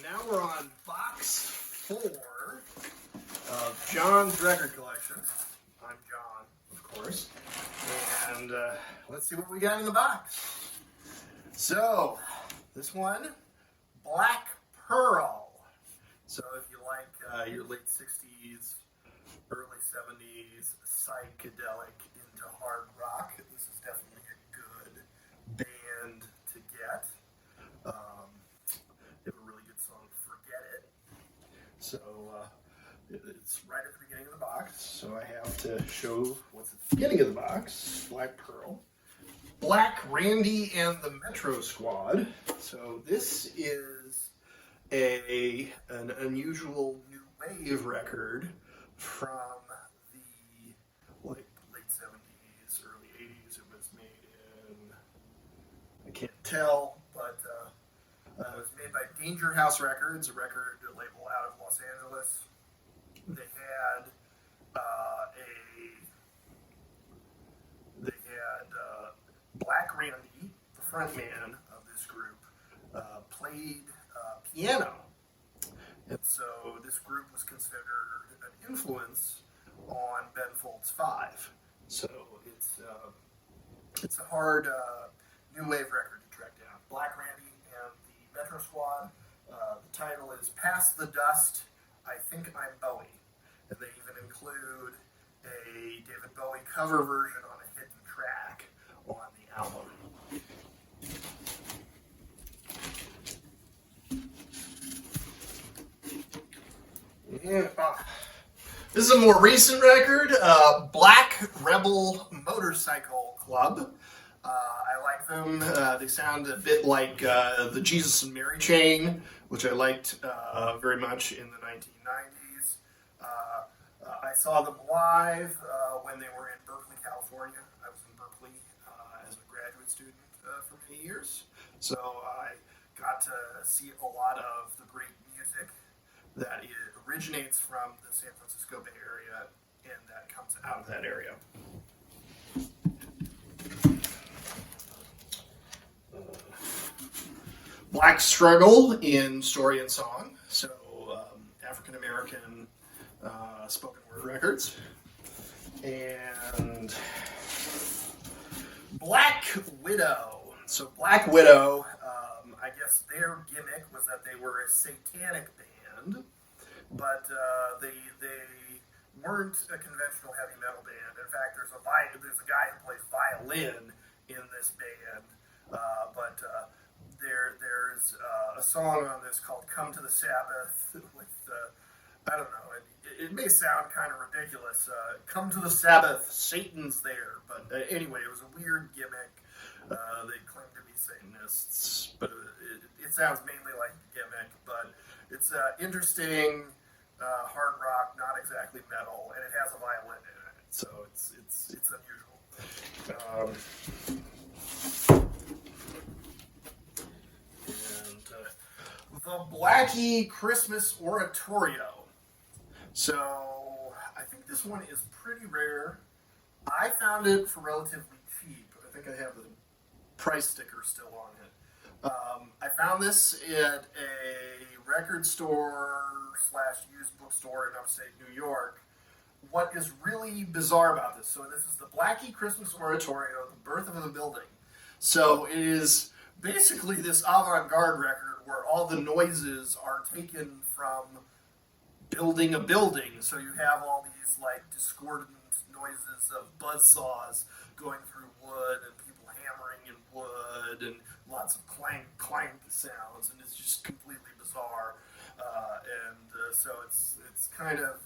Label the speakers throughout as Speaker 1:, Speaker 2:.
Speaker 1: Now we're on box 4 of John's record collection. I'm John, of course. And let's see what we got in the box. So, this one, Black Pearl. So if you like your late 60s, early 70s, psychedelic into hard rock, this is definitely a good band to get. They have a really good song, Forget It. So it's right at the beginning of the box. So I have to show what's at the beginning of the box. Black Pearl. Black Randy and the Metrosquad. So this is an unusual new wave record from the late 70s, early 80s. It was made in, I can't tell, but it was made by Danger House Records, a record label out of Los Angeles. They had Black Randy, the front man of this group, played piano. And so this group was considered an influence on Ben Folds 5. So it's a hard new wave record to track down. Black Randy and the Metrosquad. The title is Pass the Dust, I Think I'm Bowie. And they even include a David Bowie cover version on a hidden track on the album. Yeah. This is a more recent record, Black Rebel Motorcycle Club. I like them. They sound a bit like the Jesus and Mary Chain, which I liked very much in the 1990s. I saw them live when they were in Berkeley, California. I was in Berkeley as a graduate student for many years. So I got to see a lot of the great music that originates from the San Francisco Bay Area and that comes out of that area. Black Struggle in Story and Song, so African American spoken word records. And Black Widow. So Black Widow, I guess their gimmick was that they were a satanic band, but they weren't a conventional heavy metal band. In fact, there's a guy who plays violin in this band, but there's a song on this called Come to the Sabbath with, I don't know, it may sound kind of ridiculous. Come to the Sabbath, Satan's there. But anyway, it was a weird gimmick. They claim to be Satanists, but it sounds mainly like a gimmick. But it's interesting, hard rock, not exactly metal, and it has a violin in it. So it's unusual. The Blackie Christmas Oratorio. So I think this one is pretty rare. I found it for relatively cheap. I think I have the price sticker still on it. I found this at a record store / used bookstore in upstate New York. What is really bizarre about this? So this is the Blackie Christmas Oratorio, The Birth of a Building. So it is basically this avant-garde record where all the noises are taken from building a building. So you have all these like discordant noises of buzzsaws going through wood and people hammering in wood and lots of clank sounds, and it's just completely bizarre. So it's kind of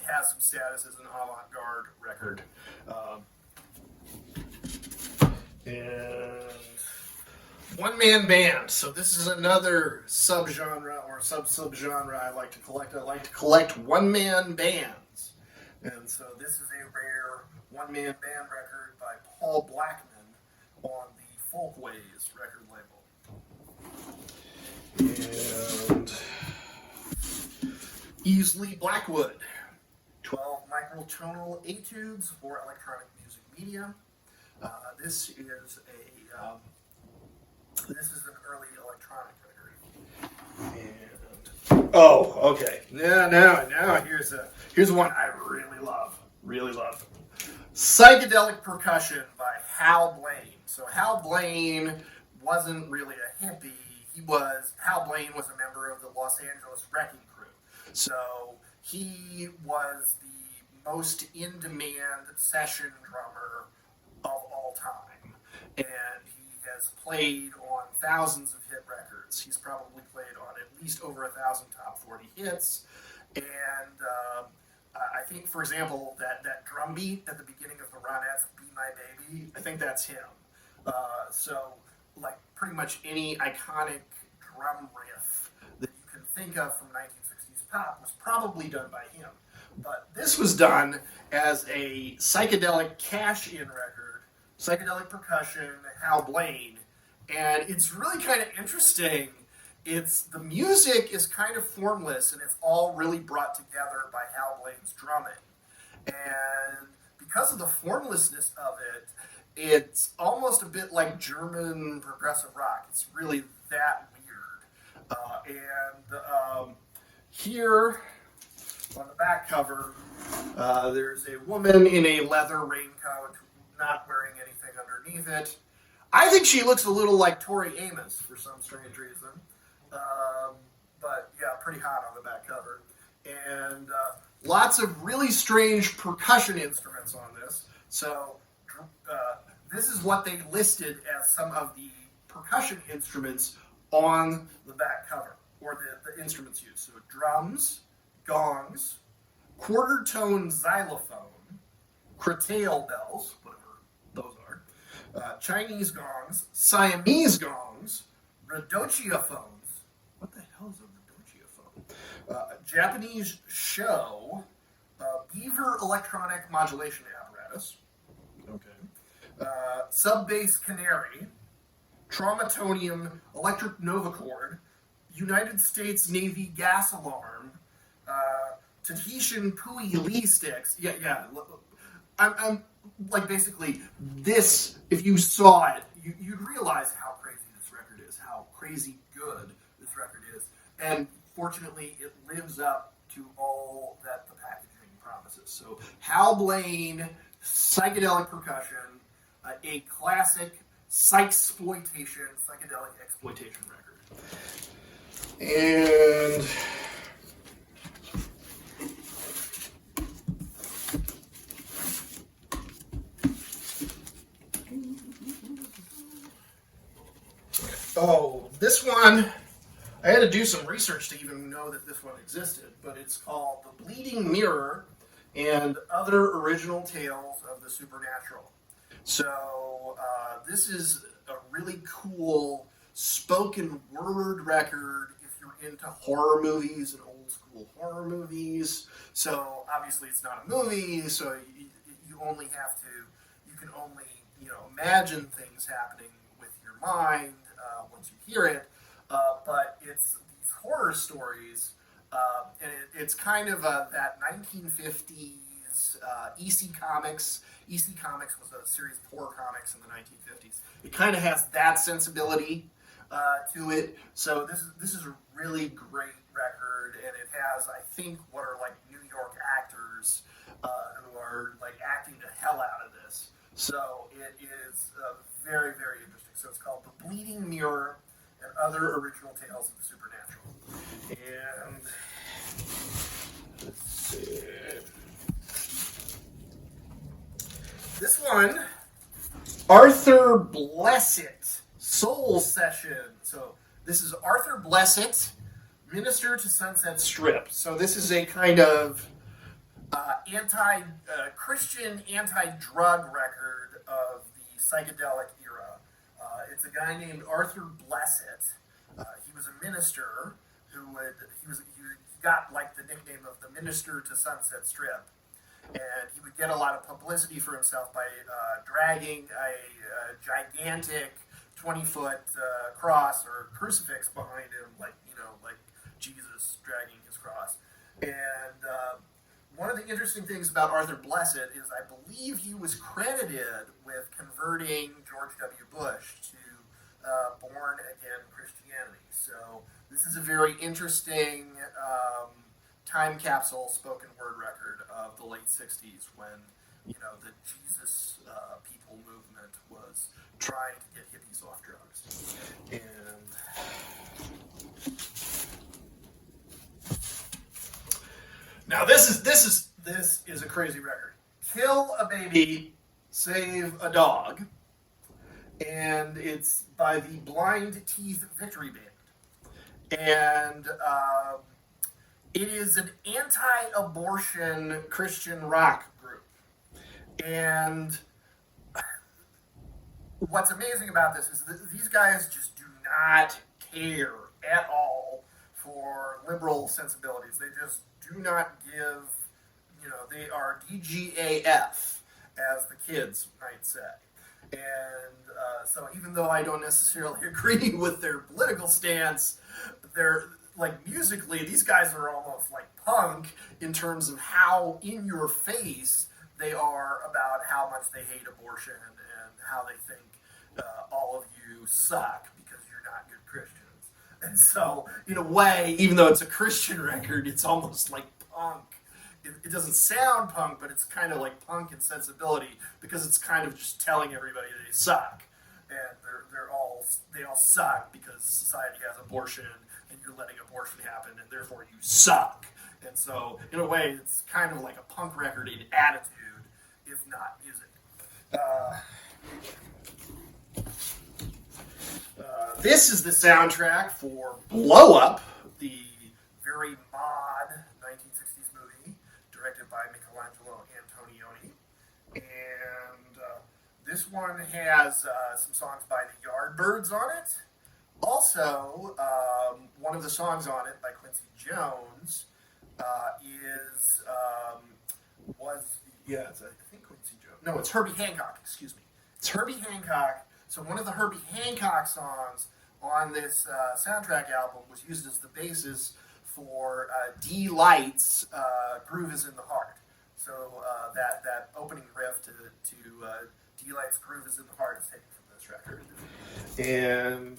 Speaker 1: has some status as an avant-garde record. And one-man band. So this is another subgenre or sub-subgenre I like to collect. I like to collect one-man bands. And so this is a rare one-man band record by Paul Blackman on the Folkways record label. And Easley Blackwood. 12 microtonal etudes for electronic music media. This is an early electronic record. And Oh, okay. Now here's one I really love. Really love. Psychedelic Percussion by Hal Blaine. So Hal Blaine wasn't really a hippie. Hal Blaine was a member of the Los Angeles Wrecking Crew. So he was the most in-demand session drummer of all time. And he has played on thousands of hit records. He's probably played on at least over 1,000 top 40 hits. And I think, for example, that drum beat at the beginning of the Ronettes, Be My Baby, I think that's him. So, like, pretty much any iconic drum riff that you can think of from 1960s pop was probably done by him. But this was done as a psychedelic cash-in record, Psychedelic Percussion, Hal Blaine, and it's really kind of interesting. The music is kind of formless, and it's all really brought together by Hal Blaine's drumming. And because of the formlessness of it, it's almost a bit like German progressive rock. It's really that weird. Here on the back cover, there's a woman in a leather raincoat, not wearing anything underneath it. I think she looks a little like Tori Amos for some strange reason. But yeah, pretty hot on the back cover. And lots of really strange percussion instruments on this. So this is what they listed as some of the percussion instruments on the back cover, or the instruments used. So drums, gongs, quarter-tone xylophone, curtail bells, whatever those are, Chinese gongs, Siamese gongs, radiochophones. What the hell is a radiochophone? Japanese show, beaver electronic modulation apparatus. Okay. Sub-bass canary, traumatonium electric novacord, United States Navy gas alarm, Tahitian Pui Lee sticks. Yeah. I'm like, basically, this, if you saw it, you'd realize how crazy this record is, how crazy good this record is. And fortunately, it lives up to all that the packaging promises. So Hal Blaine, Psychedelic Percussion, a classic psychsploitation, psychedelic exploitation record. And this one, I had to do some research to even know that this one existed, but it's called The Bleeding Mirror and Other Original Tales of the Supernatural. So this is a really cool spoken word record if you're into horror movies and old school horror movies. So obviously it's not a movie, so you only have to, you can only, imagine things happening with your mind once you hear it. But it's these horror stories, and it's kind of that 1950s EC Comics. EC Comics was a series of horror comics in the 1950s. It kind of has that sensibility to it. So this is a really great record, and it has, I think, what are like New York actors who are like acting the hell out of this. So it is very, very interesting. So it's called The Bleeding Mirror and Other Original Tales of the Supernatural. And let's see. This one, Arthur Blessitt, Soul Session. So this is Arthur Blessitt, Minister to Sunset Strip. So this is a kind of Christian anti-drug record of the psychedelic era. It's a guy named Arthur Blessitt. He was a minister who he got like the nickname of the Minister to Sunset Strip. And he would get a lot of publicity for himself by dragging a gigantic 20-foot cross or crucifix behind him, like Jesus dragging his cross. And one of the interesting things about Arthur Blessitt is I believe he was credited with converting George W. Bush to born-again Christianity. Christianity. So this is a very interesting time capsule spoken word record of the late 60s when, the Jesus people movement was trying to get hippies off drugs. And now this is a crazy record. Kill a Baby, Save a Dog. And it's by the Blind Teeth Victory Band. And it is an anti-abortion Christian rock group. And what's amazing about this is that these guys just do not care at all for liberal sensibilities. They just do not give, they are DGAF, as the kids might say. And so even though I don't necessarily agree with their political stance, they're, like, musically, these guys are almost like punk in terms of how in your face they are about how much they hate abortion and how they think all of you suck because you're not good Christians. And so, in a way, even though it's a Christian record, it's almost like punk. It doesn't sound punk, but it's kind of like punk in sensibility because it's kind of just telling everybody they suck, and they all suck because society has abortion and you're letting abortion happen, and therefore you suck. And so, in a way, it's kind of like a punk record in attitude, if not music. This is the soundtrack for Blow Up, the very mod 1960s movie directed by Michelangelo Antonioni. And this one has some songs by the Yardbirds on it. Also, one of the songs on it by Quincy Jones it's I think Quincy Jones. No, it's Herbie Hancock. Excuse me. It's Herbie Hancock. So one of the Herbie Hancock songs on this soundtrack album was used as the basis for D. Light's "Groove Is in the Heart." So that opening riff to D. Light's "Groove Is in the Heart" is taken from this record. And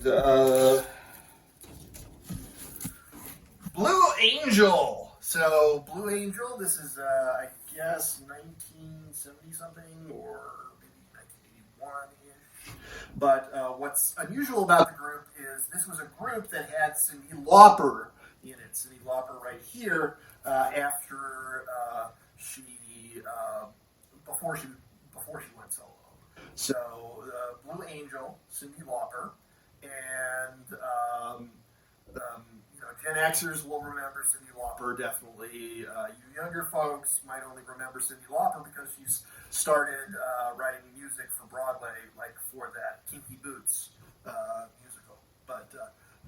Speaker 1: Blue Angel. So Blue Angel, this is I guess 1970 something or maybe 1981-ish. But what's unusual about the group is this was a group that had Cyndi Lauper in it. Cyndi Lauper right here after before she went solo. So Blue Angel, Cyndi Lauper, and Gen Xers will remember Cyndi Lauper definitely. You younger folks might only remember Cyndi Lauper because she's started writing music for Broadway, like for that Kinky Boots musical. But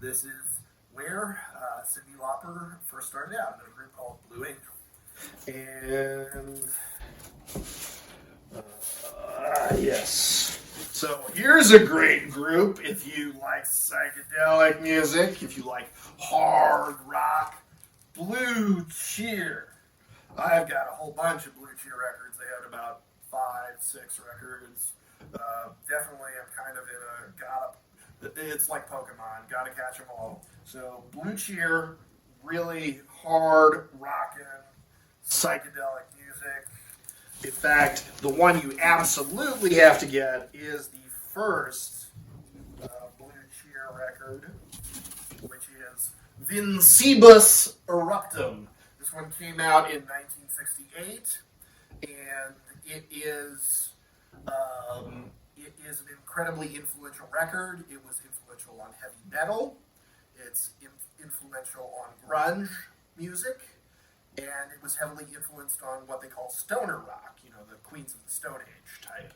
Speaker 1: this is where Cyndi Lauper first started out in a group called Blue Angel. And yes. So here's a great group if you like psychedelic music, if you like hard rock. Blue Cheer. I've got a whole bunch of Blue Cheer records. They had about 5, 6 records. Definitely I'm kind of in it's like Pokemon, gotta catch them all. So Blue Cheer, really hard rockin' psychedelic music. In fact, the one you absolutely have to get is the first Blue Cheer record, which is Vincebus Eruptum. This one came out in 1968, and it is an incredibly influential record. It was influential on heavy metal. It's influential on grunge music. And it was heavily influenced on what they call stoner rock, the Queens of the Stone Age type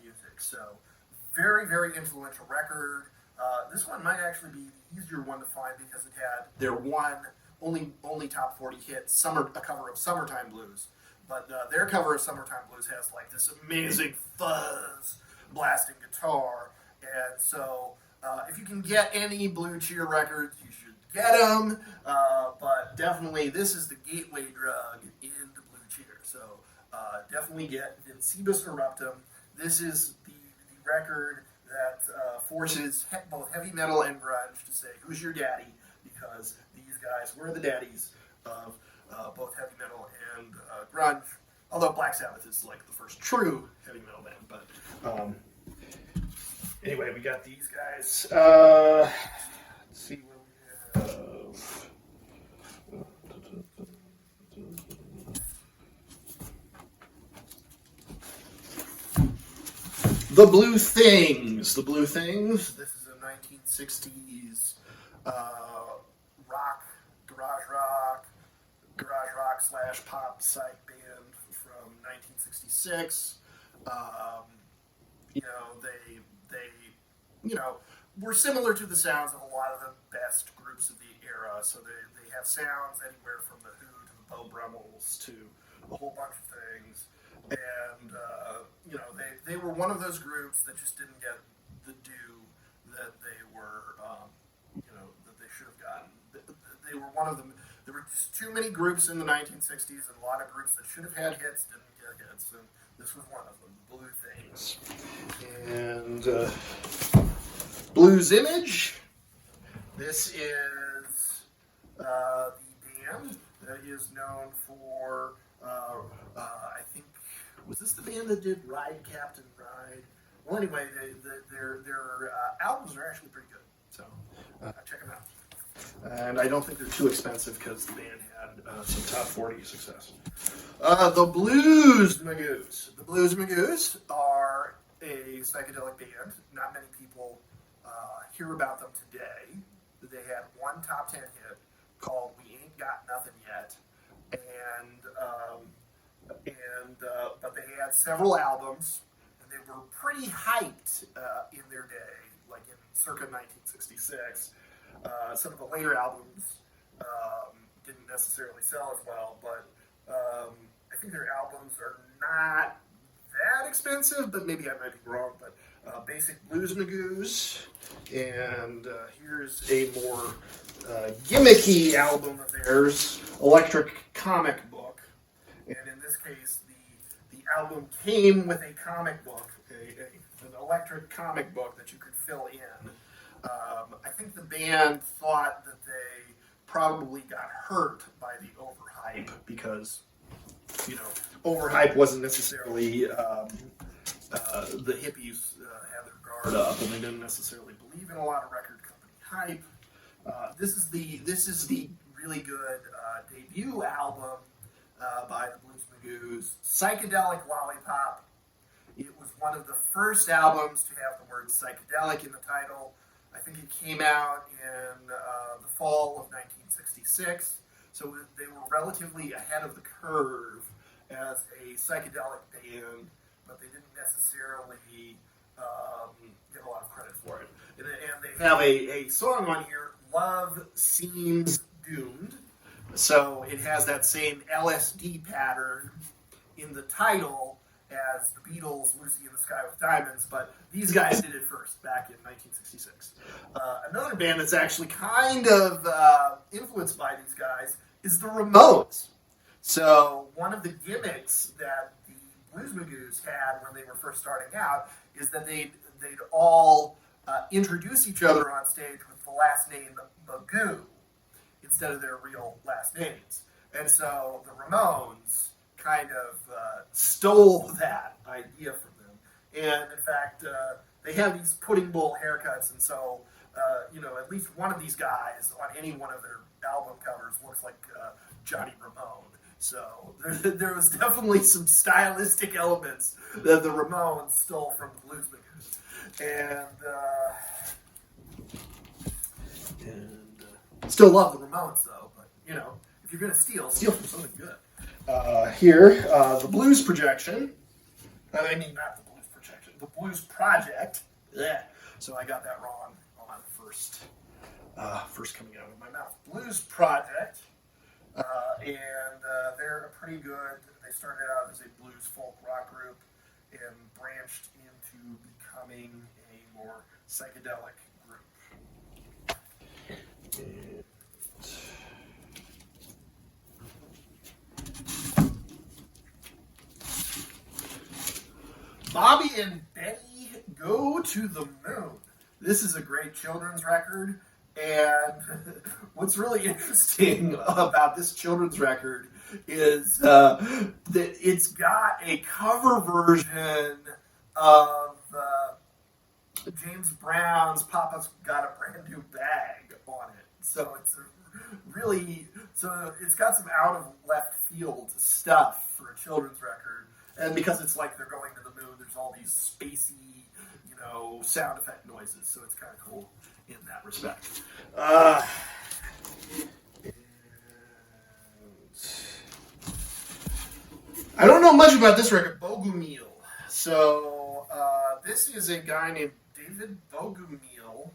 Speaker 1: music. So, very, very influential record. This one might actually be the easier one to find because it had their only top 40 hit, a cover of Summertime Blues. But their cover of Summertime Blues has like this amazing fuzz blasting guitar. And so, if you can get any Blue Cheer records, you should get them, but definitely this is the gateway drug into Blue Cheer. So definitely get Vincebus Eruptum. This is the record that forces both heavy metal and grunge to say, who's your daddy? Because these guys were the daddies of both heavy metal and grunge. Although Black Sabbath is like the first true heavy metal band. But anyway, we got these guys. Let's see what we have. The Blue Things. The Blue Things. This is a 1960s garage rock / pop psych band from 1966. They were similar to the sounds of a lot of the best groups of the era. So they have sounds anywhere from the Who to the Beau Brummels to a whole bunch of things. And, they were one of those groups that just didn't get the due that they were, that they should have gotten. They were one of them. There were just too many groups in the 1960s, and a lot of groups that should have had hits didn't get hits, and this was one of them, Blue Things. And Blues Image. This is the band that is known for, I think, was this the band that did Ride, Captain, Ride? Well, anyway, their albums are actually pretty good, so check them out. And I don't think they're too expensive because the band had some top 40 success. The Blues Magoos. The Blues Magoos are a psychedelic band. Not many people hear about them today. They had one top 10 hit called "We Ain't Got Nothing Yet," but they had several albums, and they were pretty hyped in their day, like in circa 1966. Some of the later albums didn't necessarily sell as well, but I think their albums are not that expensive, but maybe I might be wrong. But Basic Blues Magoos, and here's a more gimmicky album of theirs, Electric Comic Book. And in this case, the album came with a comic book, an electric comic book that you could fill in. I think the band thought that they probably got hurt by the overhype because, overhype wasn't necessarily the hippies had their guard up, and they didn't necessarily believe in a lot of record company hype. This is the really good debut album by the Blues Magoos, Psychedelic Lollipop. It was one of the first albums to have the word psychedelic in the title. I think it came out in the fall of 1966, so they were relatively ahead of the curve as a psychedelic band, but they didn't necessarily get a lot of credit for it. And they have a song on here, Love Seems Doomed. So it has that same LSD pattern in the title as the Beatles' Lucy in the Sky with Diamonds, but these guys did it first, back in 1966. Another band that's actually kind of influenced by these guys is the Ramones. So one of the gimmicks that the Blues Magoos had when they were first starting out is that they'd all introduce each other on stage with the last name Magoo instead of their real last names. And so the Ramones kind of stole that idea from them. And in fact, they have these pudding bowl haircuts, and so, at least one of these guys on any one of their album covers looks like Johnny Ramone. So there was definitely some stylistic elements that the Ramones stole from the Blues Magoos. And still love the Ramones, though, but, if you're going to steal from something good. Here, the Blues Projection. I mean, not the Blues Projection, the Blues Project. Yeah. So I got that wrong on first coming out of my mouth. Blues Project. And they're pretty good. They started out as a blues folk rock group and branched into becoming a more psychedelic group. Bobby and Betty Go to the Moon. This is a great children's record, and what's really interesting about this children's record is that it's got a cover version of James Brown's "Papa's Got a Brand New Bag" on it. So it's got some out of left field stuff for a children's record, and because it's like they're going to the moon, there's all these spacey, sound effect noises. So it's kind of cool in that respect. I don't know much about this record, Bogumil. So this is a guy named David Bogumil,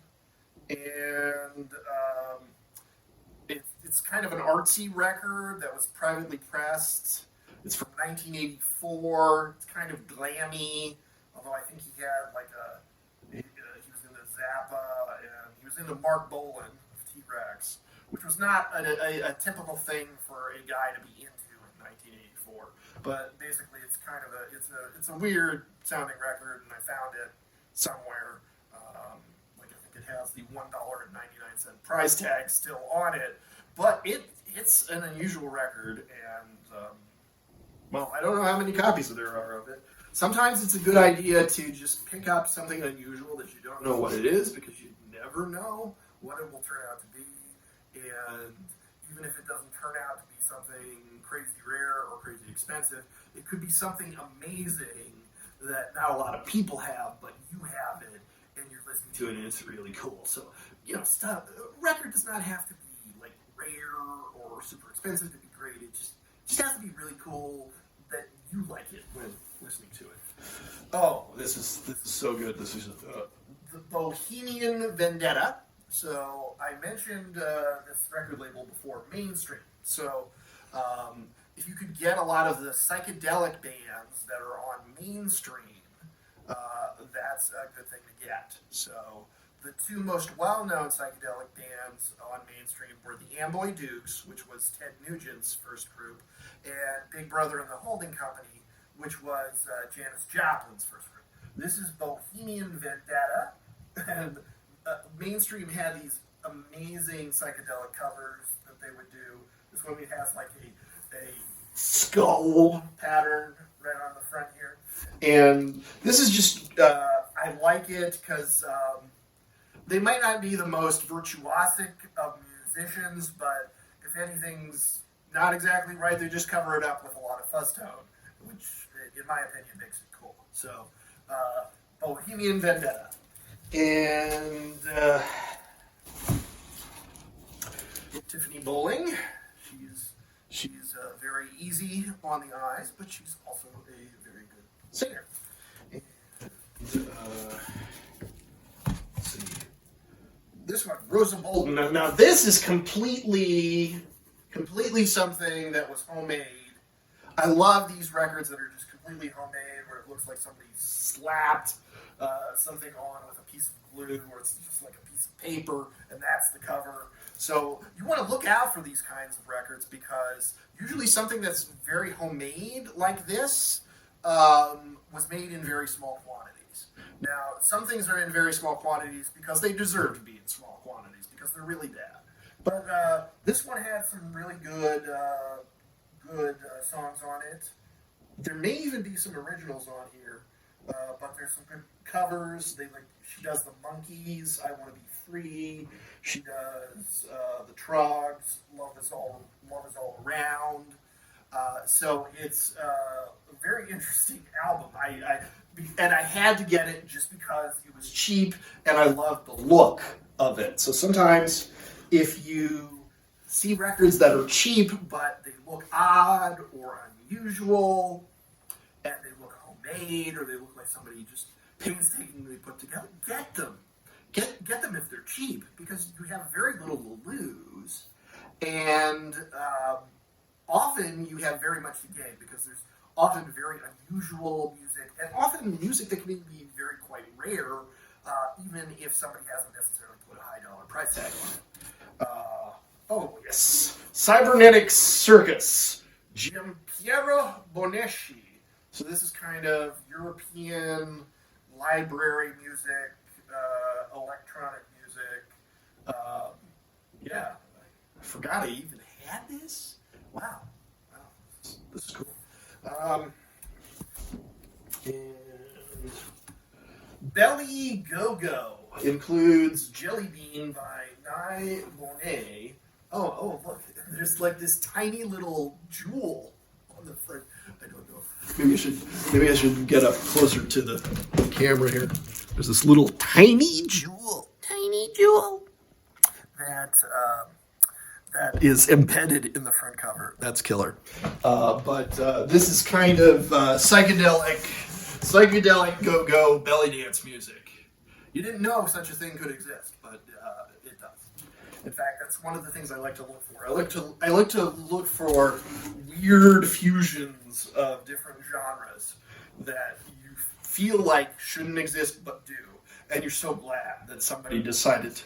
Speaker 1: and it's kind of an artsy record that was privately pressed. It's from 1984. It's kind of glammy, although I think he had he was into Zappa, and he was into Mark Bolan of T-Rex, which was not a typical thing for a guy to be into in 1984. But basically, it's kind of it's a weird sounding record, and I found it somewhere. I think it has the $1.99 price tag still on it, but it's an unusual record, and I don't know how many copies there are of it. Sometimes it's a good idea to just pick up something unusual that you don't know what it is, because you never know what it will turn out to be, and even if it doesn't turn out to be something crazy rare or crazy expensive, it could be something amazing that not a lot of people have, but you have it, and you're listening to it, and it's really cool. So, a record does not have to be like rare or super expensive to be great. It just has to be really cool that you like it when listening to it. Oh, this is so good. This is the Bohemian Vendetta. So I mentioned this record label before, Mainstream. So if you could get a lot of the psychedelic bands that are on Mainstream, that's a good thing to get. So the two most well-known psychedelic bands on Mainstream were the Amboy Dukes, which was Ted Nugent's first group, and Big Brother and the Holding Company, which was Janis Joplin's first group. This is Bohemian Vendetta, and Mainstream had these amazing psychedelic covers that they would do. This one has like a skull pattern right on the front here. And this is just, I like it because they might not be the most virtuosic of musicians, but if anything's not exactly right, they just cover it up with a lot of fuzz tone, which, in my opinion, makes it cool. So, Bohemian Vendetta. And Tiffany Bowling. She's very easy on the eyes, but she's also a very good singer. And, let's see. This one, Rosa Bolton. Now this is completely something that was homemade. I love these records that are just completely homemade, where it looks like somebody slapped something on with a piece of glue, or it's just like a piece of paper, and that's the cover. So you want to look out for these kinds of records, because usually something that's very homemade like this was made in very small quantities. Now, some things are in very small quantities because they deserve to be in small quantities, because they're really bad. But this one had some really good songs on it. There may even be some originals on here, but there's some good covers. She does the Monkees, I Want to Be Free. She does the Trogs, Love Is All Around. So it's a very interesting album. I had to get it just because it was cheap, and I loved the look of it. So sometimes if you see records that are cheap, but they look odd or unusual, and they look homemade, or they look like somebody just painstakingly put together, get them. Get them if they're cheap, because you have very little to lose, and often you have very much to gain, because there's often very unusual music, and often music that can be very quite rare, even if somebody hasn't necessarily put a high dollar price tag on it. Oh yes, Cybernetic Circus, Giampiero Boneschi. So this is kind of European library music, electronic music. Yeah, I forgot I even had this. Wow, this is cool. And Belly Go Go includes Jelly Bean by Nye Monet. Oh, look, there's like this tiny little jewel on the front. I don't know. Maybe I should get up closer to the camera here. There's this little tiny jewel that is embedded in the front cover. That's killer. But this is kind of psychedelic go-go belly dance music. You didn't know such a thing could exist, but it does. In fact, that's one of the things I like to look for. I like to look for weird fusions of different genres that you feel like shouldn't exist but do, and you're so glad that somebody decided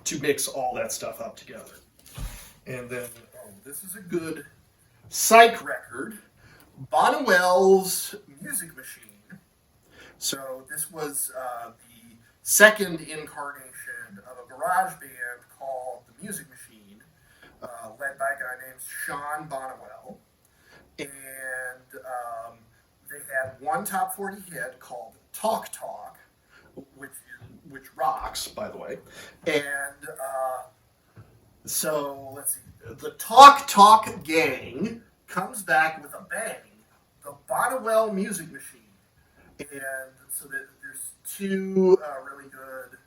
Speaker 1: to mix all that stuff up together. And then, this is a good psych record, Bonnewell's Music Machine. So this was the second incarnation of a garage band called the Music Machine, led by a guy named Sean Bonnewell. And they had one top 40 hit called Talk Talk, which rocks, by the way. And so let's see. The Talk Talk gang comes back with a bang. The Bonnewell Music Machine. And so there's two really good.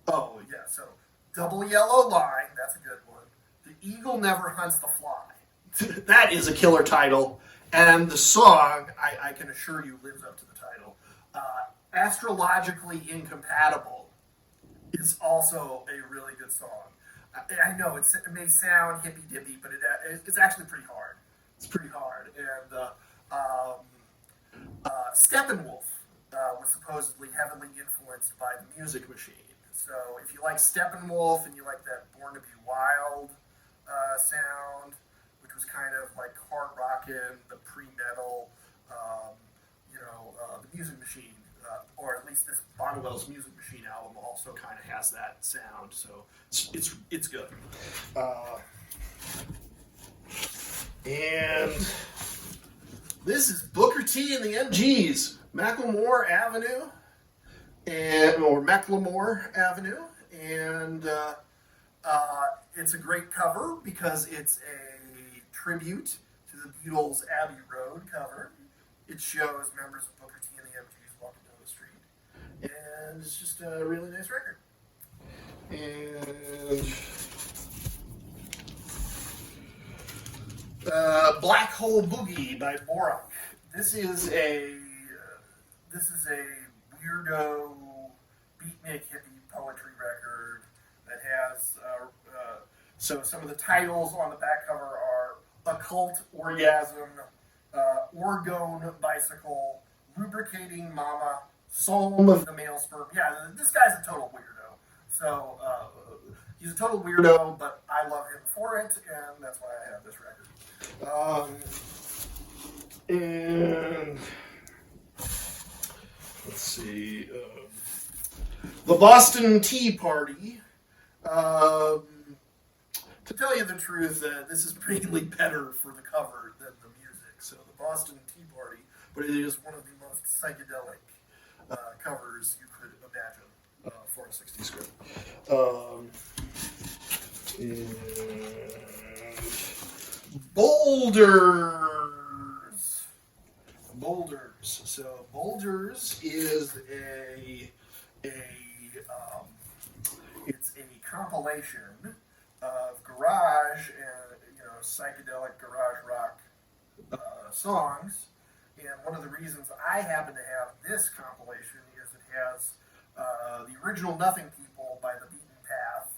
Speaker 1: Oh, yeah. So Double Yellow Line. That's a good one. The Eagle Never Hunts the Fly. That is a killer title. And the song, I can assure you, lives up to the title. Astrologically Incompatible is also a really good song. I know it may sound hippy-dippy, but it's actually pretty hard. It's pretty hard. And Steppenwolf was supposedly heavily influenced by the Music Machine. So if you like Steppenwolf and you like that Born to Be Wild sound, which was kind of like hard rockin', the pre-metal, the Music Machine, or at least this Bonnewell's Music Machine album also kind of has that sound. So it's good. And this is Booker T and the MGs, Macklemore Avenue, or Macklemore Avenue, and it's a great cover because it's a tribute to the Beatles' Abbey Road cover. It shows members of Booker T and the MGs walking down the street, and it's just a really nice record. And Black Hole Boogie by Borak. This is a weirdo beatnik hippie poetry record that has so some of the titles on the back cover are Occult Orgasm, Orgone Bicycle, Lubricating Mama, Psalm of the Male Sperm. Yeah, this guy's a total weirdo. So he's a total weirdo, but I love him for it, and that's why I have this record. And let's see, the Boston Tea Party. To tell you the truth, this is really better for the cover than the music. So the Boston Tea Party, but it is one of the most psychedelic covers you could imagine for a 60s script. Boulders. So Boulders is it's a compilation of garage and psychedelic garage rock songs. And one of the reasons I happen to have this compilation is it has the original Nothing People by the Beaten Path.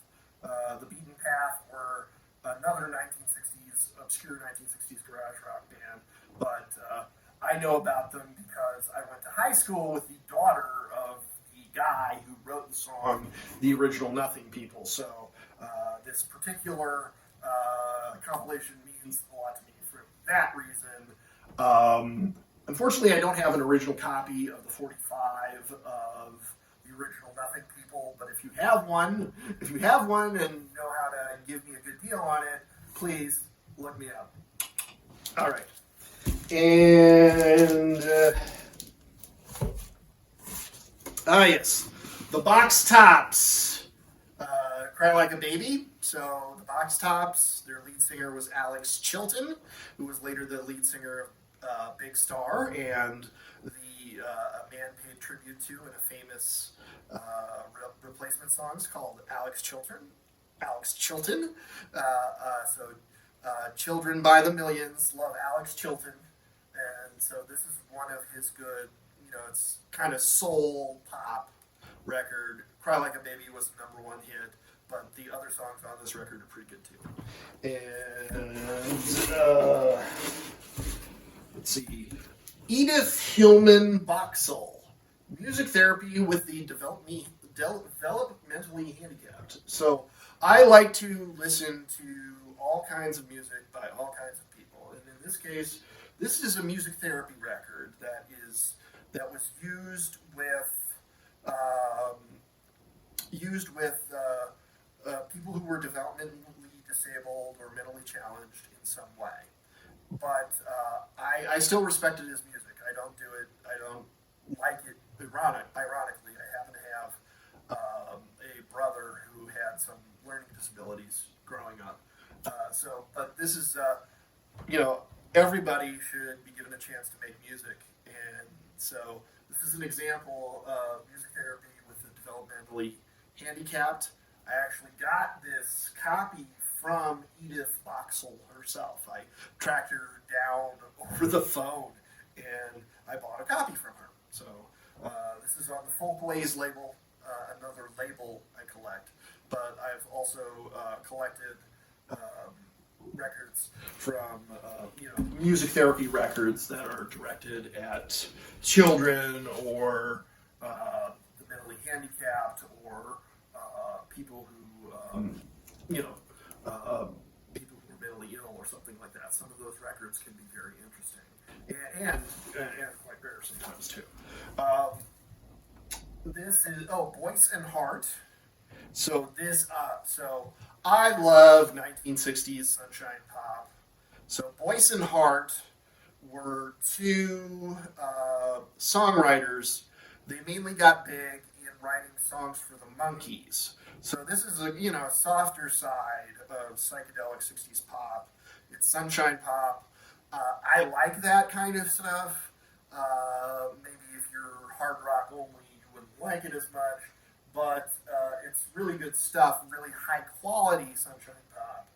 Speaker 1: The Beaten Path were another obscure 1960s garage rock band, but I know about them because I went to high school with the daughter of the guy who wrote the song, the original Nothing People. So this particular compilation means a lot to me for that reason. Unfortunately, I don't have an original copy of the 45 of the original Nothing people, but if you have one and know how to give me a good deal on it, please look me up. All right. And, yes, the Box Tops, Cry Like a Baby. So the Box Tops, their lead singer was Alex Chilton, who was later the lead singer of Big Star, and a man paid tribute to in a famous replacement songs called Alex Chilton. Children by the Millions love Alex Chilton, and so this is one of his good, it's kind of soul pop record. Cry Like a Baby was the #1 hit, but the other songs on this record are pretty good too. And let's see, Edith Hillman Boxall, music therapy with the developmentally handicapped. So I like to listen to all kinds of music by all kinds of people, and in this case, this is a music therapy record that was used with people who were developmentally disabled or mentally challenged in some way. But I still respect it as music. I don't do it. I don't like it. Ironically, I happen to have a brother who had some learning disabilities growing up. But this is, everybody should be given a chance to make music. And so this is an example of music therapy with the developmentally handicapped. I actually got this copy from Edith Boxall herself. I tracked her down over the phone, and I bought a copy from her. So this is on the Folkways label, another label I collect. But I've also collected records from, music therapy records that are directed at children or the mentally handicapped or people who, people who are mentally ill or something like that. Some of those records can be very interesting and quite rare sometimes too. This is Voice and Heart. So I love 1960s sunshine pop. So Voice and Heart were two songwriters. They mainly got big in writing songs for the Monkees. So this is a softer side of psychedelic 60s pop. It's sunshine pop. I like that kind of stuff. Maybe if you're hard rock only, you wouldn't like it as much. But it's really good stuff, really high quality sunshine pop.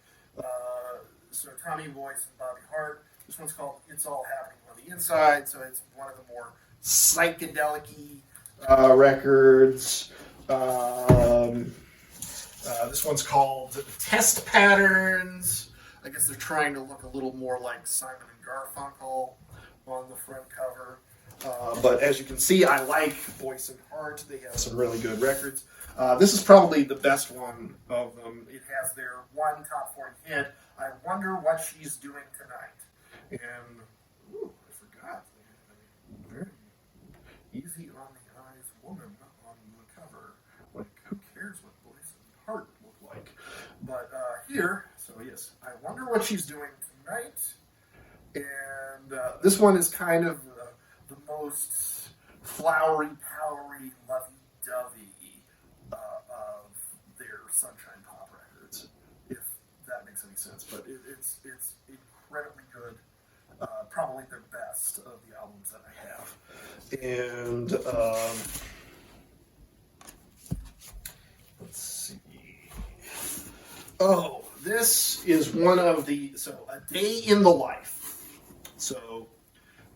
Speaker 1: So Tommy Boyce and Bobby Hart. This one's called It's All Happening on the Inside, so it's one of the more psychedelic-y records. This one's called Test Patterns. I guess they're trying to look a little more like Simon and Garfunkel on the front cover. But as you can see, I like Voice and Heart. They have some really good records. This is probably the best one of them. It has their one top 40 hit, I Wonder What She's Doing Tonight. And, I forgot. Very easy on the eyes woman on the cover. Like, who cares what Voice and Heart look like? But here, so yes, I Wonder What She's Doing Tonight. And this one is kind of the most flowery, powery, lovey-dovey of their sunshine pop records, if that makes any sense. But it's incredibly good, probably the best of the albums that I have. And let's see. Oh, this is one of the A Day in the Life. So.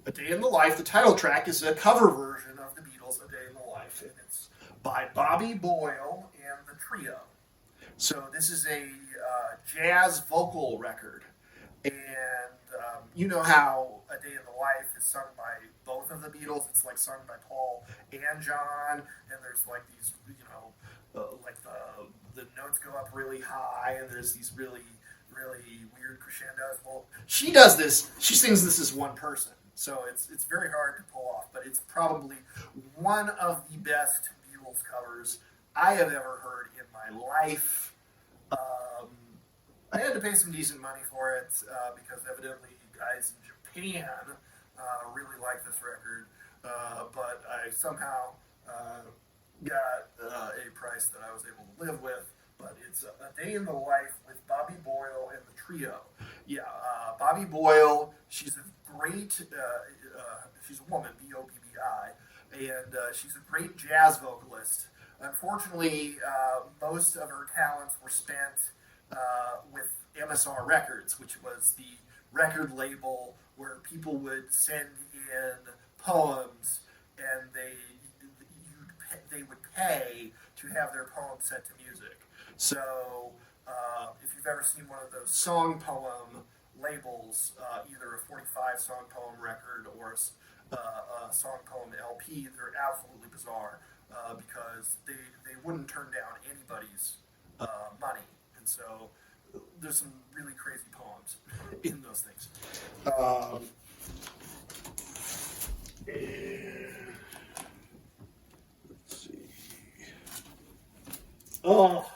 Speaker 1: A Day in the Life, the title track, is a cover version of the Beatles' A Day in the Life, and it's by Bobby Boyle and the Trio. So this is a jazz vocal record, and you know how A Day in the Life is sung by both of the Beatles. It's like sung by Paul and John, and there's like these, like the notes go up really high, and there's these really, really weird crescendos. Well, she does this. She sings this as one person. So it's very hard to pull off, but it's probably one of the best Beatles covers I have ever heard in my life. Um, I had to pay some decent money for it because evidently guys in Japan really like this record, but I somehow got a price that I was able to live with. But it's a day in the life with Bobby Boyle and the trio. Yeah, Bobby Boyle. She's a great. She's a woman, Bobbi, and she's a great jazz vocalist. Unfortunately, most of her talents were spent with MSR Records, which was the record label where people would send in poems and they would pay to have their poems set to music. So if you've ever seen one of those song poem labels, either a 45 song poem record or a song poem LP, they're absolutely bizarre because they wouldn't turn down anybody's money. And so there's some really crazy poems in those things. Let's see. Oh.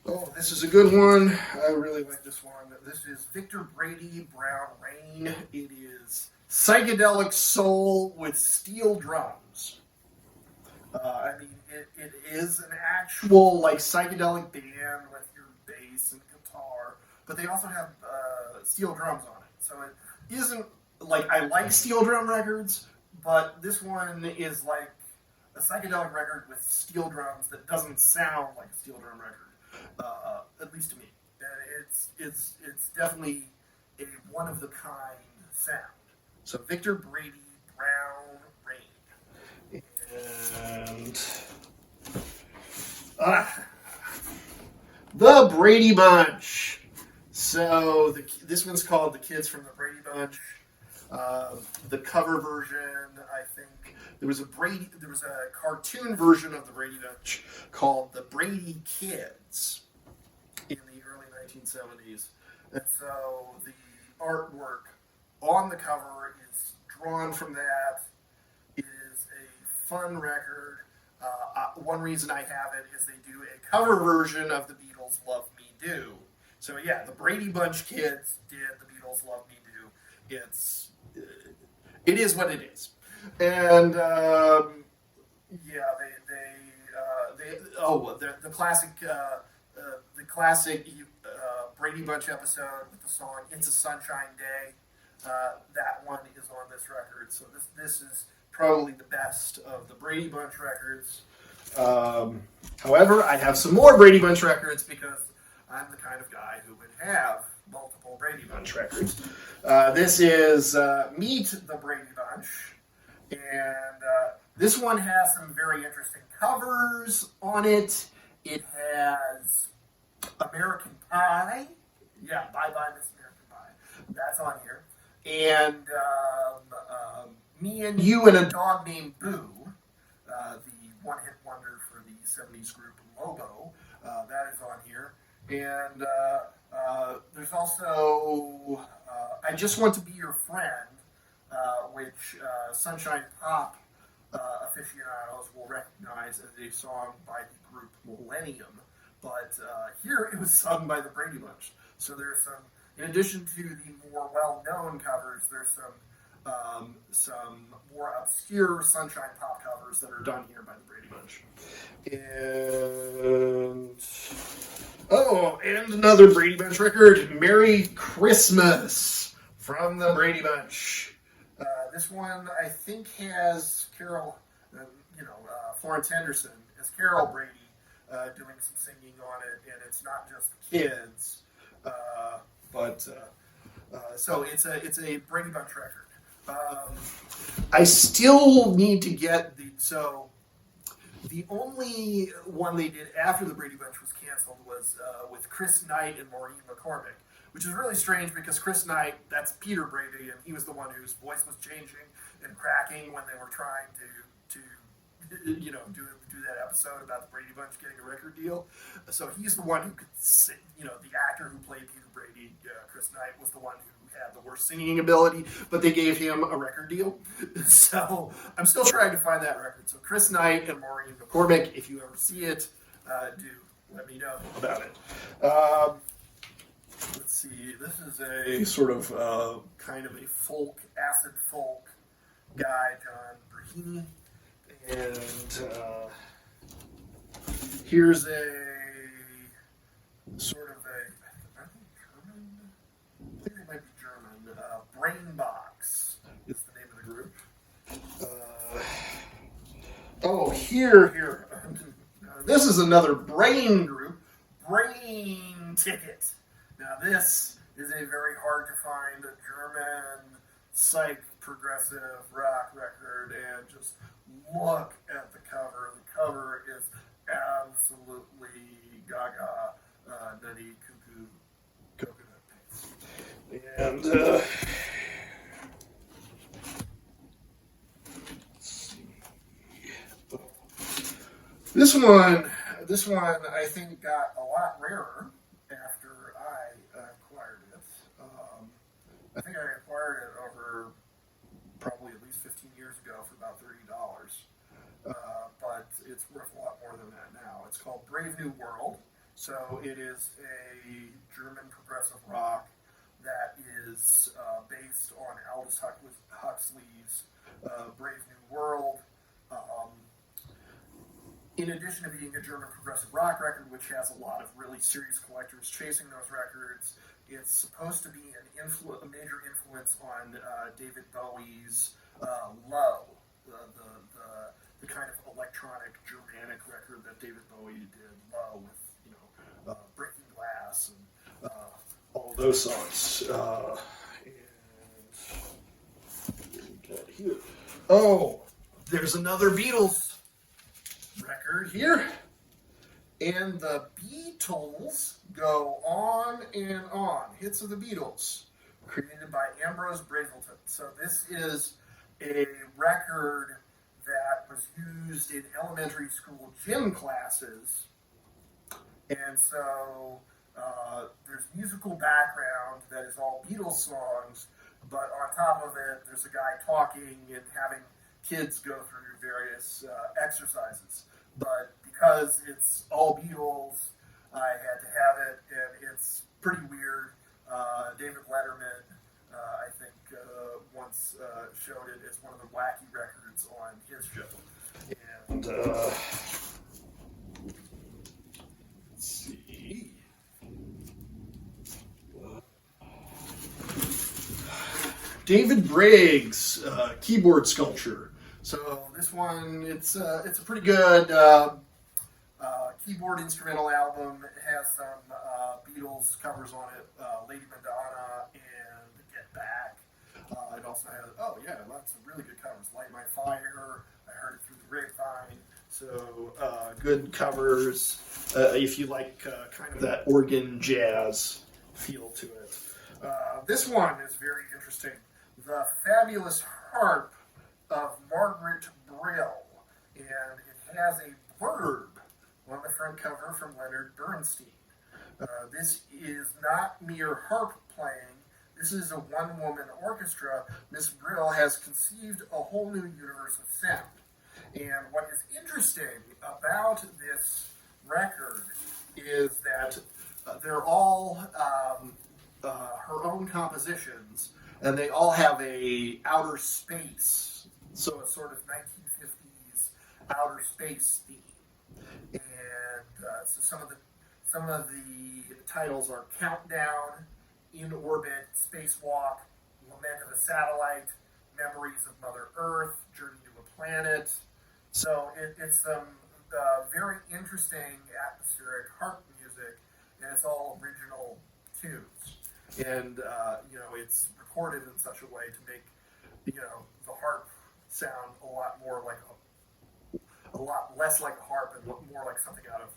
Speaker 1: Oh, this is a good one. I really like this one. This is Victor Brady Brown Rain. It is psychedelic soul with steel drums. I mean, it is an actual like psychedelic band with your bass and guitar, but they also have steel drums on it. So it isn't like I like steel drum records, but this one is like a psychedelic record with steel drums that doesn't sound like a steel drum record. At least to me, it's definitely a one of the kind sound. So Victor Brady Brown Rain, and the Brady Bunch. So this one's called "The Kids from the Brady Bunch." The cover version, I think there was a cartoon version of the Brady Bunch called "The Brady Kids" in the early 1970s, and so the artwork on the cover is drawn from that. It is a fun record. One reason I have it is they do a cover version of the Beatles' "Love Me Do." So yeah, the Brady Bunch kids did the Beatles' "Love Me Do." It is what it is, and the classic Brady Bunch episode with the song "It's a Sunshine Day." That one is on this record, so this is probably the best of the Brady Bunch records. However, I have some more Brady Bunch records because I'm the kind of guy who would have multiple Brady Bunch records. This is Meet the Brady Bunch, and this one has some very interesting covers on it. It has American Pie. Yeah, Bye Bye Miss American Pie. That's on here. And Me and You and a Dog Named Boo, the one-hit wonder for the 70s group Lobo. That is on here. And there's also I Just Want to Be Your Friend, which Sunshine Pop aficionados will recognize as a song by the group Millennium. But here it was sung by the Brady Bunch. So there's some, in addition to the more well-known covers, there's some more obscure Sunshine Pop covers that are done here by the Brady Bunch. And another Brady Bunch record, Merry Christmas from the Brady Bunch. This one, I think, has Carol, Florence Henderson as Carol Brady doing some singing on it, and it's not just the kids, so it's a Brady Bunch record. I still need to get the only one they did after the Brady Bunch was canceled was with Chris Knight and Maureen McCormick, which is really strange because Chris Knight, that's Peter Brady, and he was the one whose voice was changing and cracking when they were trying to do do that episode about the Brady Bunch getting a record deal. So he's the one who could sing. You know, the actor who played Peter Brady, Chris Knight, was the one who had the worst singing ability, but they gave him a record deal. So I'm still trying to find that record. So Chris Knight and Maureen McCormick, if you ever see it, do let me know about it. Let's see. This is a sort of kind of a folk, acid folk guy, John Brahimi. And here's a sort of a, I think German, I think it might be German, Brainbox is the name of the group. Here. This is another brain group, Brainticket. Now this is a very hard to find, a German psych progressive rock record, and just look at the cover. The cover is absolutely gaga, nutty, cuckoo, coconut paste. And let's see. This one I think got a lot rarer after I acquired it. I think I acquired it over probably at least 15 years ago for about $30. But it's worth a lot more than that now. It's called Brave New World. So it is a German progressive rock that is based on Aldous Huxley's Brave New World. In addition to being a German progressive rock record, which has a lot of really serious collectors chasing those records, it's supposed to be a major influence on David Bowie's Low, the kind of electronic Germanic record that David Bowie did, Low, with Breaking Glass and all of those songs. Oh, there's another Beatles record here, and the Beatles go on and on. Hits of the Beatles, created by Ambrose Brazelton. So this is a record that was used in elementary school gym classes, and so there's musical background that is all Beatles songs, but on top of it, there's a guy talking and having kids go through various exercises. But because it's all Beatles, I had to have it, and it's pretty weird. David Letterman, I think, once showed it as one of the wacky records on his show. And let's see. David Bragg's keyboard sculpture. So this one, it's a pretty good keyboard instrumental album. It has some Beatles covers on it, Lady Madonna and Get Back. It also has, lots of really good covers. Light My Fire, I Heard It Through the Grapevine. So good covers if you like kind of that organ jazz feel to it. This one is very interesting. The Fabulous Harp of Margaret Brill, and it has a blurb on the front cover from Leonard Bernstein. This is not mere harp playing. This is a one-woman orchestra. Miss Brill has conceived a whole new universe of sound. And what is interesting about this record is that they're all her own compositions, and they all have a outer space, so a sort of 1950s outer space theme. And so some of the titles are Countdown, In Orbit, Spacewalk, Lament of a Satellite, Memories of Mother Earth, Journey to a Planet. So it's some very interesting atmospheric harp music, and it's all original tunes. And it's recorded in such a way to make the harp sound a lot less like a harp and more like something out of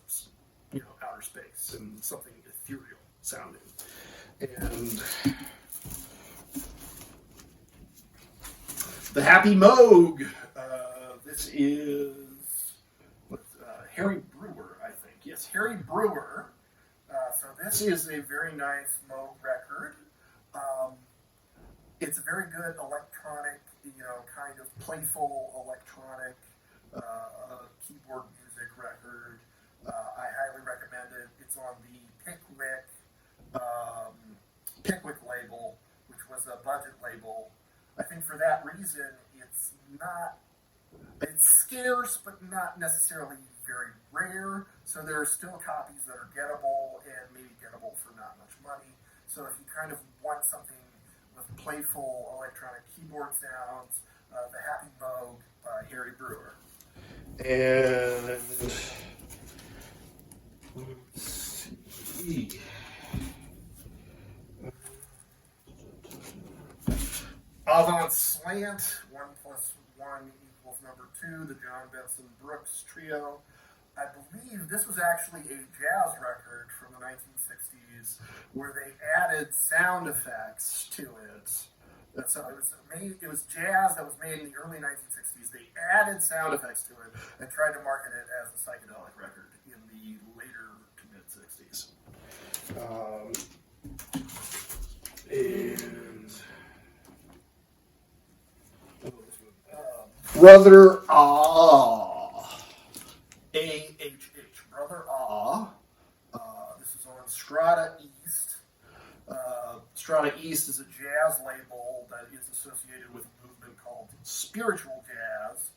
Speaker 1: outer space and something ethereal sounding. And the Happy Moog. This is, what is Harry Brewer, I think. Yes, Harry Brewer. So this is a very nice Moog record. It's a very good electronic, kind of playful electronic keyboard music record. I highly recommend it. It's on the Pickwick label, which was a budget label. I think for that reason, it's scarce, but not necessarily very rare. So there are still copies that are gettable and maybe gettable for not much money. So if you kind of want something with playful electronic keyboard sounds, the Happy Moog by Harry Brewer. And let's see. Avant Slant, 1 plus 1 equals number 2, the John Benson Brooks Trio. I believe this was actually a jazz record from the 1960s where they added sound effects to it. So it was jazz that was made in the early 1960s. They added sound effects to it and tried to market it as a psychedelic record in the later to mid 60s. Brother Ah. A-H-H. Brother Ah. This is on Strata East. Strata East is a jazz label that is associated with a movement called spiritual jazz.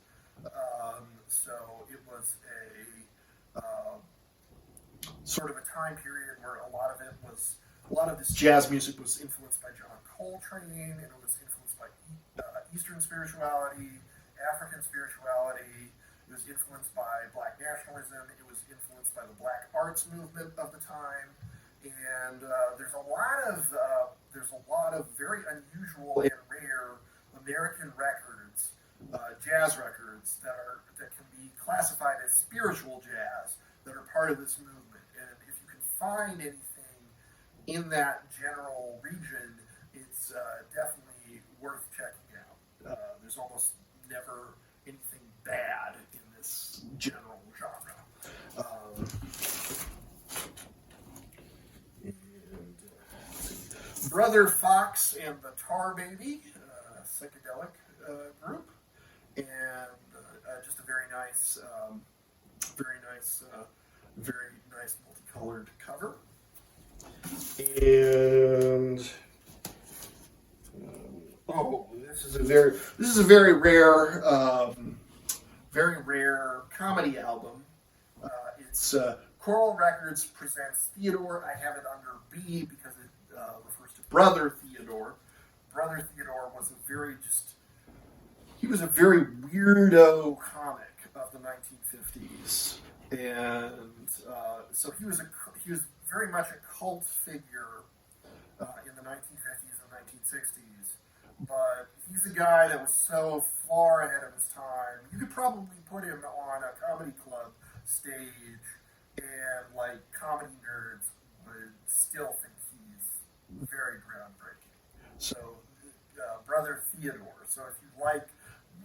Speaker 1: So it was a sort of a time period where a lot of this jazz music was influenced by John Coltrane, and it was influenced by Eastern spirituality, African spirituality. It was influenced by Black nationalism. It was influenced by the Black arts movement of the time. And there's a lot of very unusual and rare American records, jazz records that can be classified as spiritual jazz that are part of this movement. And if you can find anything in that general region, it's definitely worth checking out. There's almost never anything bad in this general genre. Brother Fox and the Tar Baby, psychedelic group, and just a very nice multicolored cover. And this is a very rare comedy album. It's Coral Records presents Theodore. I have it under B because it refers to Brother Theodore. Brother Theodore was he was a very weirdo comic of the 1950s, and so he was very much a cult figure in the 1950s and 1960s. But he's a guy that was so far ahead of his time. You could probably put him on a comedy club stage, and comedy nerds would still think he's very groundbreaking. So, Brother Theodore. So if you like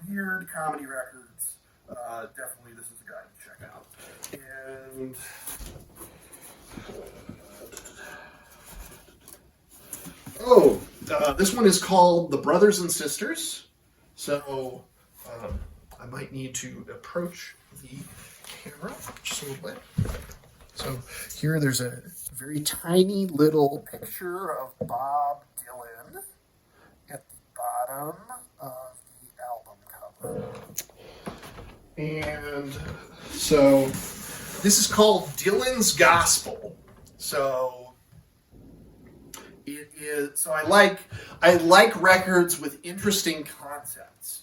Speaker 1: weird comedy records, definitely this is a guy to check out. And this one is called The Brothers and Sisters. So I might need to approach the camera just a little bit. So here there's a very tiny little picture of Bob Dylan at the bottom of the album cover. And so this is called Dylan's Gospel. So it is. So I like records with interesting concepts.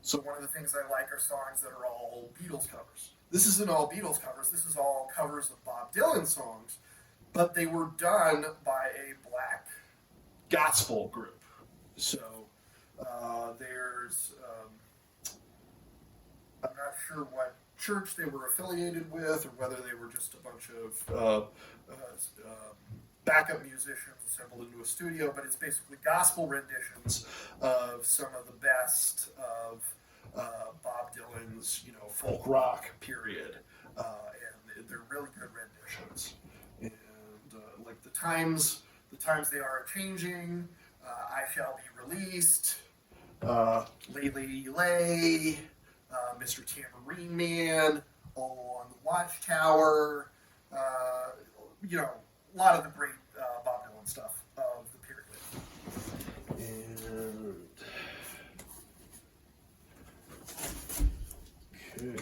Speaker 1: So one of the things I like are songs that are all Beatles covers. This isn't all Beatles covers. This is all covers of Bob Dylan songs, but they were done by a black gospel group. So there's I'm not sure what church they were affiliated with, or whether they were just a bunch of backup musicians assembled into a studio, but it's basically gospel renditions of some of the best of Bob Dylan's, folk rock period, and they're really good renditions. And like the times they are changing. I Shall Be Released, Lay Lady Lay, Mr. Tambourine Man, All on the Watchtower. A lot of the great Bob Dylan stuff of the period. And okay.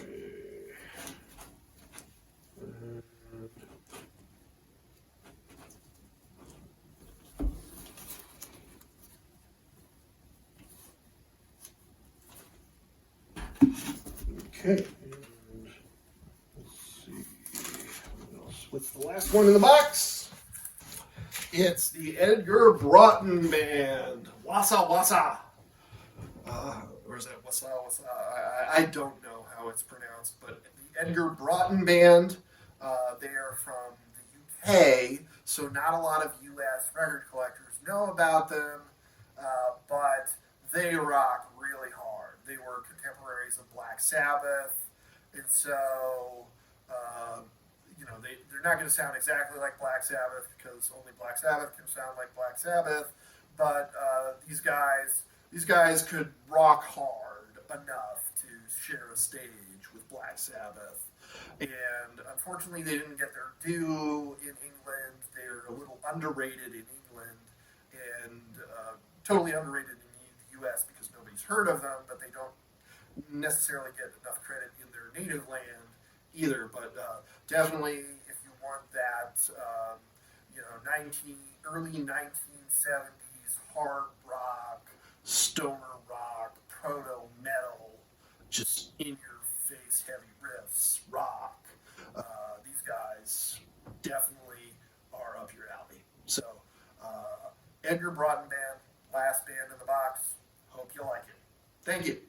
Speaker 1: Okay, and let's see what else. What's the last one in the box? It's the Edgar Broughton Band. Wassa Wassa. Or is that Wassa Wassa? I don't know how it's pronounced, but the Edgar Broughton Band. They are from the UK, so not a lot of US record collectors know about them, but they rock really hard. They were contemporaries of Black Sabbath, and so they're not going to sound exactly like Black Sabbath because only Black Sabbath can sound like Black Sabbath. But these guys could rock hard enough to share a stage with Black Sabbath. And unfortunately, they didn't get their due in England. They're a little underrated in England and totally underrated in the U.S. because nobody's heard of them, but they don't necessarily get enough credit in their native land either. But definitely, if you want that, early 1970s hard rock, stoner rock, proto metal, just in your face heavy riffs rock, these guys definitely are up your alley. So Edgar Broughton Band, last band in the box. Hope you like it. Thank you.